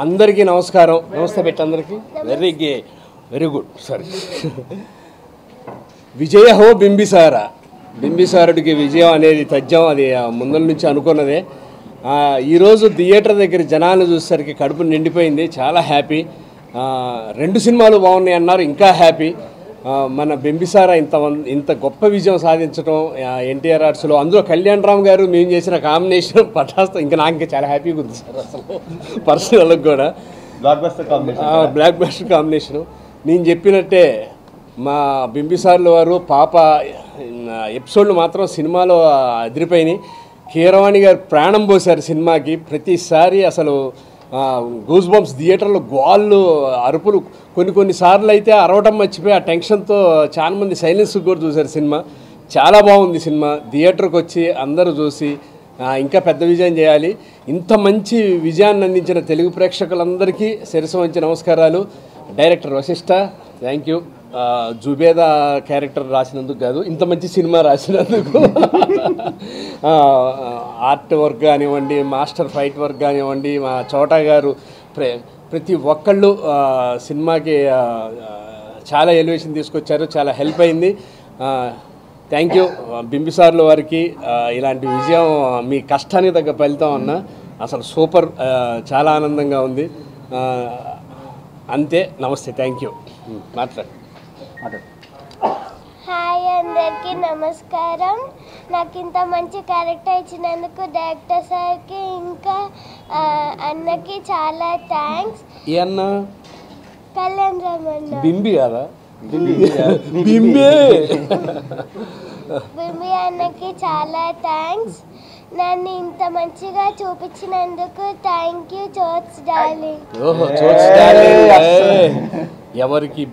అందరికీ నమస్కారం. నమస్తే పెట్టి అందరికీ. Very good sorry. విజయ హో బింబిసార. బింబిసారుడికి విజయం అనేది తథ్యం, అది ముందల నుంచి అనుకున్నదే. ఈరోజు థియేటర్ దగ్గర జనాలు చూసేసరికి కడుపు నిండిపోయింది. చాలా హ్యాపీ. 2 సినిమాలు బాగున్నాయి అన్నారు, ఇంకా హ్యాపీ. మన బింబిసార ఇంత గొప్ప విజయం సాధించడం ఎన్టీఆర్ ఆర్ట్స్లో, అందులో కళ్యాణ్ రామ్ గారు మేము చేసిన కాంబినేషన్ పటాస్తో ఇంకా నాకు చాలా హ్యాపీగా ఉంది సార్. అసలు పర్సనల్గా కూడా బ్లాక్ బస్టర్ కాంబినేషను. నేను చెప్పినట్టే మా బింబిసార్ల వారు పాప ఎపిసోడ్లు మాత్రం సినిమాలో అదిరిపోయినాయి. కీరవాణి గారు ప్రాణం పోశారు సినిమాకి. ప్రతిసారి అసలు గూస్ బంప్స్, థియేటర్లో గోళ్ళు, అరుపులు. కొన్నిసార్లు అయితే అరవటం మర్చిపోయి ఆ టెన్షన్తో చాలామంది సైలెన్స్ కూడా చూశారు సినిమా. చాలా బాగుంది సినిమా. థియేటర్కి వచ్చి అందరూ చూసి ఇంకా పెద్ద విజయం చేయాలి. ఇంత మంచి విజయాన్ని అందించిన తెలుగు ప్రేక్షకులందరికీ శిరస్సు వంచి నమస్కారాలు. Director Vashishta, thank you. Zubeda character రాసినందుకు కాదు, ఇంత మంచి సినిమా రాసినందుకు. ఆర్ట్ వర్క్ కానివ్వండి, మాస్టర్ ఫైట్ వర్క్ కానివ్వండి, మా చోటా గారు, ప్రతి ఒక్కళ్ళు సినిమాకి చాలా ఎలివేషన్ తీసుకొచ్చారు. చాలా హెల్ప్ అయింది. థ్యాంక్ యూ బింబిసార్ల వారికి. ఇలాంటి విజయం మీ కష్టానికి తగ్గ ఫలితం అన్న. అసలు సూపర్, చాలా ఆనందంగా ఉంది. అంతే, నమస్తే, థ్యాంక్ యూ. మాట్లాడు. హాయ్ అందరికీ నమస్కారం. నాకు ఇంత మంచి క్యారెక్టర్ ఇచ్చినందుకు డైరెక్టర్ సార్కి ఇంకా అన్నకి చాలా థ్యాంక్స్. ఏ అన్న? కళ్యాణ్ రామ్ అన్న. బింబి కదా, బింబి అన్నకి చాలా థ్యాంక్స్. నన్ను ఇంత మంచిగా చూపించినందుకు థ్యాంక్ యూ చోట్స్ డార్లింగ్. ఓహో, చోట్స్ డార్లింగ్. ఎవరికి